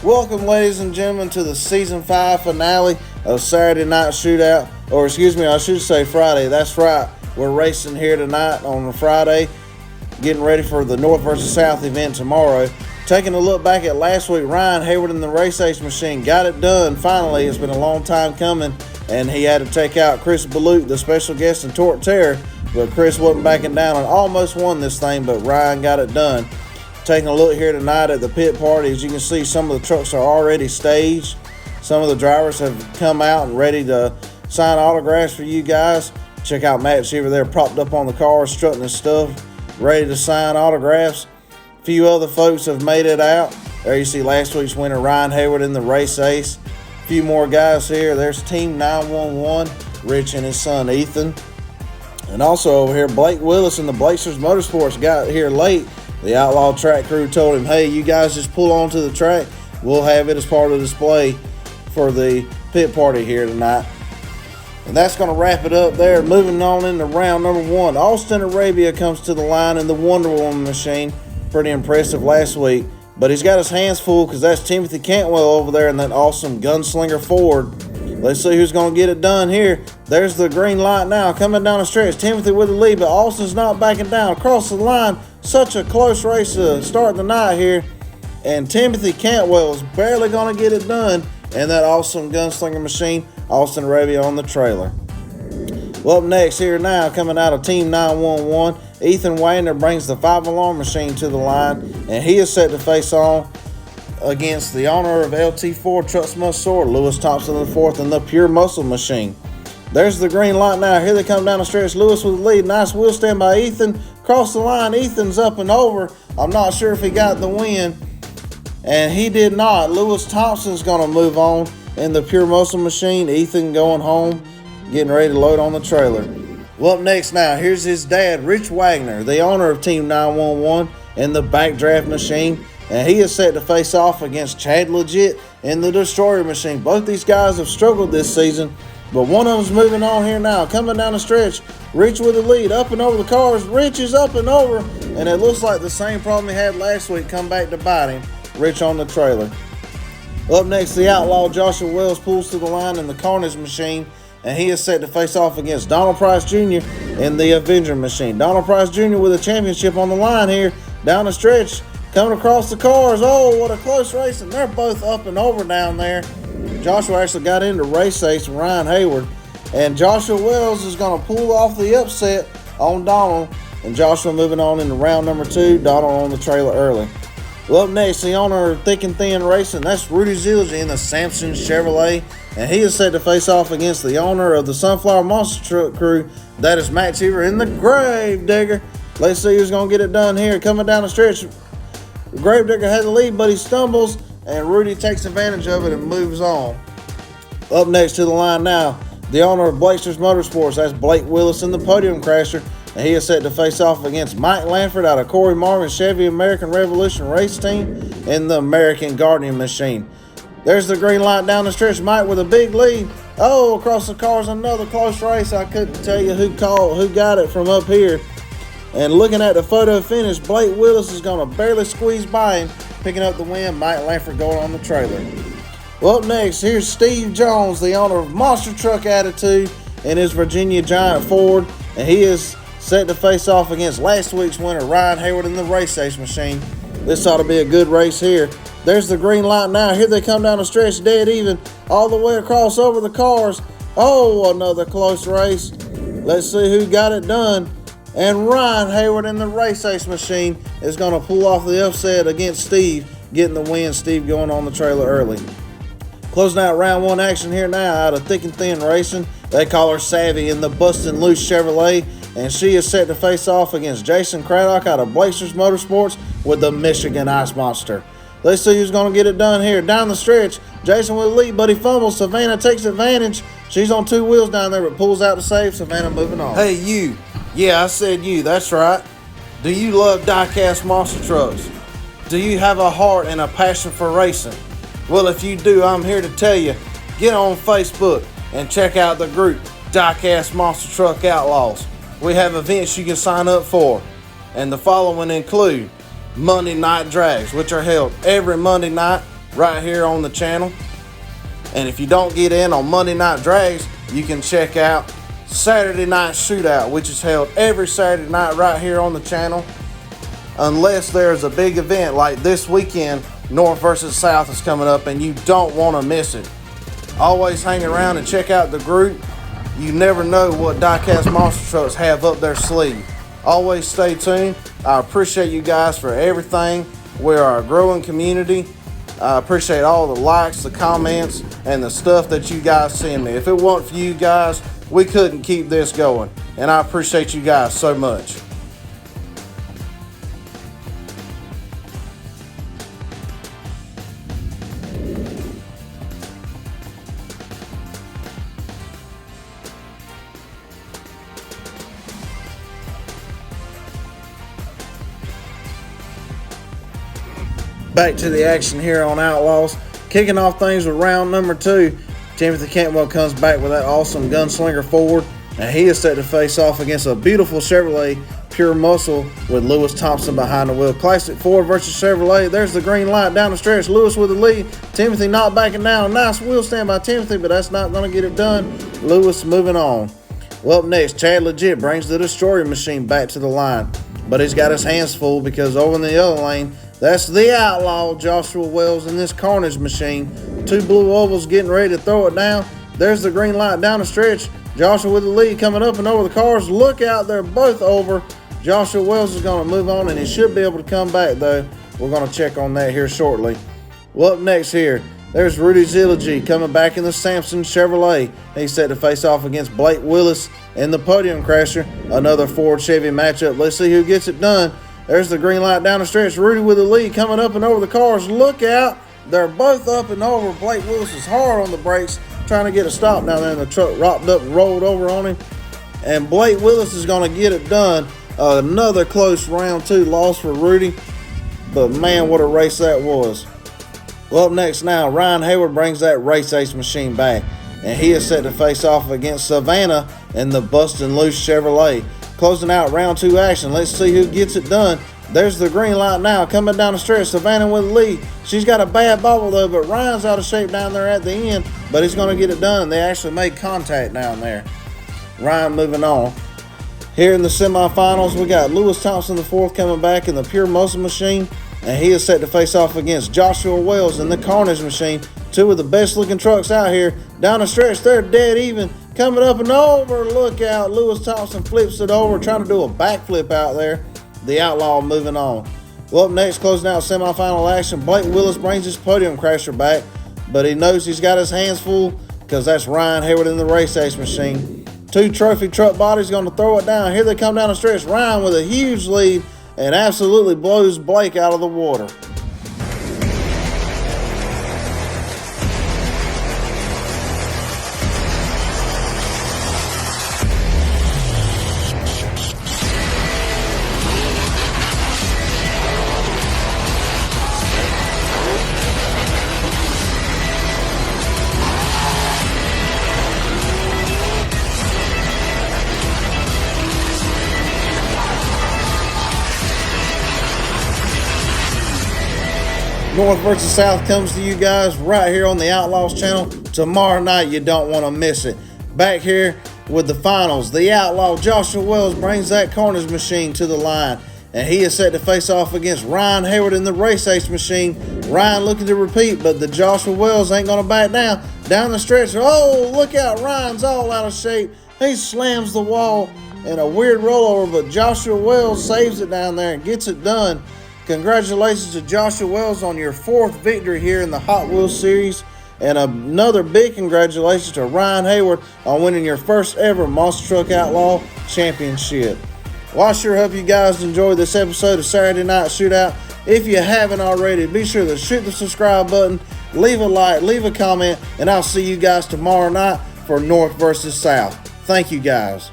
Welcome, ladies and gentlemen, to the Season 5 finale of Saturday Night Shootout. Or, excuse me, I should say Friday. That's right. We're racing here tonight on a Friday, getting ready for the North versus South event tomorrow. Taking a look back at last week, Ryan Hayward in the Race Ace machine got it done. Finally, it's been a long time coming, and he had to take out Chris Balut, the special guest in Torque Terror, but Chris wasn't backing down and almost won this thing, but Ryan got it done. Taking a look here tonight at the pit party, as you can see, some of the trucks are already staged. Some of the drivers have come out and ready to sign autographs for you guys. Check out Matt Shiver there, propped up on the car, strutting his stuff, ready to sign autographs. A few other folks have made it out. There you see last week's winner, Ryan Hayward in the Race Ace. A few more guys here. There's Team 911, Rich and his son Ethan. And also over here, Blake Willis in the Blazers Motorsports got here late. The Outlaw Track crew told him, hey, you guys just pull onto the track. We'll have it as part of the display for the pit party here tonight. And that's going to wrap it up there. Moving on into round number 1. Austin Arabia comes to the line in the Wonder Woman machine. Pretty impressive last week. But he's got his hands full because that's Timothy Cantwell over there in that awesome gunslinger Ford. Let's see who's going to get it done here. There's the green light now coming down the stretch. Timothy with the lead, but Austin's not backing down. Across the line, such a close race to start the night here. And Timothy Cantwell is barely going to get it done in that awesome gunslinger machine. Austin Arabia on the trailer. Well, up next here now, coming out of Team 911, Ethan Wagner brings the 5-alarm machine to the line, and he is set to face on against the owner of LT4 Trucks Must Soar, Lewis Thompson IV, in the Pure Muscle machine. There's the green light now. Here they come down the stretch. Lewis with the lead. Nice wheel stand by Ethan. Across the line, Ethan's up and over. I'm not sure if he got the win, and he did not. Lewis Thompson's going to move on in the Pure Muscle machine. Ethan going home, getting ready to load on the trailer. Well, up next now, here's his dad, Rich Wagner, the owner of Team 911, in the Backdraft machine. And he is set to face off against Chad Legit in the Destroyer machine. Both these guys have struggled this season, but one of them's moving on here now. Coming down the stretch, Rich with the lead, up and over the cars. Rich is up and over, and it looks like the same problem he had last week come back to bite him. Rich on the trailer. Up next, the Outlaw Joshua Wells pulls to the line in the Carnage machine, and he is set to face off against Donald Price Jr. in the Avenger machine. Donald Price Jr. with a championship on the line here, down the stretch. Coming across the cars. Oh, what a close race. And they're both up and over down there. Joshua actually got into Race Ace and Ryan Hayward. And Joshua Wells is going to pull off the upset on Donald. And Joshua moving on into round number 2. Donald on the trailer early. Well, up next, the owner of Thick and Thin Racing. That's Rudy Zilge in the Samson Chevrolet. And he is set to face off against the owner of the Sunflower Monster Truck crew. That is Matt Cheever in the Grave Digger. Let's see who's going to get it done here. Coming down the stretch. Gravedigger had the lead, but he stumbles, and Rudy takes advantage of it and moves on. Up next to the line now, the owner of Blazers Motorsports, that's Blake Willis in the Podium Crasher, and he is set to face off against Mike Lanford out of Corey Marvin Chevy American Revolution Race Team in the American Guardian machine. There's the green light down the stretch. Mike with a big lead. Oh, across the cars, another close race. I couldn't tell you who got it from up here. And looking at the photo finish, Blake Willis is going to barely squeeze by him, picking up the win. Mike Lanford going on the trailer. Well, up next, here's Steve Jones, the owner of Monster Truck Attitude in his Virginia Giant Ford. And he is set to face off against last week's winner, Ryan Hayward in the Race Ace machine. This ought to be a good race here. There's the green light now. Here they come down the stretch, dead even, all the way across over the cars. Oh, another close race. Let's see who got it done. And Ryan Hayward in the Race Ace machine is going to pull off the upset against Steve, getting the win. Steve going on the trailer early. Closing out round 1 action here now out of Thick and Thin Racing. They call her Savvy in the Bustin' Loose Chevrolet, and she is set to face off against Jason Craddock out of Blazers Motorsports with the Michigan Ice Monster. Let's see who's going to get it done here. Down the stretch, Jason with the lead, but he fumbles. Savannah takes advantage. She's on 2 wheels down there, but pulls out to save. Savannah moving on. Hey, you. Yeah, I said you. That's right. Do you love die-cast monster trucks? Do you have a heart and a passion for racing? Well, if you do, I'm here to tell you, get on Facebook and check out the group, Die-Cast Monster Truck Outlaws. We have events you can sign up for, and the following include Monday night drags, which are held every Monday night right here on the channel. And if you don't get in on Monday Night Drags, you can check out Saturday Night Shootout, which is held every Saturday night right here on the channel. Unless there's a big event like this weekend, North versus South is coming up and you don't want to miss it. Always hang around and check out the group. You never know what Diecast Monster Trucks have up their sleeve. Always stay tuned. I appreciate you guys for everything. We are a growing community. I appreciate all the likes, the comments, and the stuff that you guys send me. If it weren't for you guys, we couldn't keep this going. And I appreciate you guys so much. Back to the action here on Outlaws. Kicking off things with round number 2. Timothy Cantwell comes back with that awesome gunslinger Ford, and he is set to face off against a beautiful Chevrolet Pure Muscle with Lewis Thompson behind the wheel. Classic Ford versus Chevrolet. There's the green light down the stretch. Lewis with the lead. Timothy not backing down. Nice wheel stand by Timothy, but that's not going to get it done. Lewis moving on. Well, up next, Chad Legit brings the Destroyer Machine back to the line, but he's got his hands full because over in the other lane, that's the Outlaw Joshua Wells in this Carnage Machine. 2 blue ovals getting ready to throw it down. There's the green light down the stretch. Joshua with the lead coming up and over the cars. Look out, they're both over. Joshua Wells is going to move on and he should be able to come back though. We're going to check on that here shortly. Well, up next here, there's Rudy Zilligy coming back in the Samson Chevrolet. He's set to face off against Blake Willis in the Podium Crasher. Another Ford Chevy matchup. Let's see who gets it done. There's the green light down the stretch. Rudy with the lead coming up and over the cars. Look out. They're both up and over. Blake Willis is hard on the brakes trying to get a stop down there, and the truck rocked up and rolled over on him. And Blake Willis is going to get it done. Another close round 2 loss for Rudy. But man, what a race that was. Well, up next now, Ryan Hayward brings that Race Ace machine back. And he is set to face off against Savannah in the Bustin' Loose Chevrolet. Closing out round 2 action. Let's see who gets it done. There's the green light now coming down the stretch. Savannah with the lead. She's got a bad bobble though, but Ryan's out of shape down there at the end, but he's going to get it done. They actually made contact down there. Ryan moving on. Here in the semifinals, we got Lewis Thompson the 4th coming back in the Pure Muscle Machine, and he is set to face off against Joshua Wells in the Carnage Machine. 2 of the best looking trucks out here. Down the stretch, they're dead even. Coming up and over, look out. Lewis Thompson flips it over, trying to do a backflip out there. The Outlaw moving on. Well, up next, closing out semifinal action, Blake Willis brings his Podium Crasher back, but he knows he's got his hands full because that's Ryan Hayward in the Race Ace Machine. 2 trophy truck bodies going to throw it down. Here they come down the stretch. Ryan with a huge lead and absolutely blows Blake out of the water. North versus South comes to you guys right here on the Outlaws channel. Tomorrow night, you don't want to miss it. Back here with the finals, the Outlaw Joshua Wells brings that Carnage Machine to the line, and he is set to face off against Ryan Hayward in the Race Ace Machine. Ryan looking to repeat, but the Joshua Wells ain't going to back down. Down the stretch, oh, look out, Ryan's all out of shape. He slams the wall in a weird rollover, but Joshua Wells saves it down there and gets it done. Congratulations to Joshua Wells on your 4th victory here in the Hot Wheels series. And another big congratulations to Ryan Hayward on winning your first ever Monster Truck Outlaw Championship. Well, I sure hope you guys enjoyed this episode of Saturday Night Shootout. If you haven't already, be sure to shoot the subscribe button, leave a like, leave a comment, and I'll see you guys tomorrow night for North versus South. Thank you guys.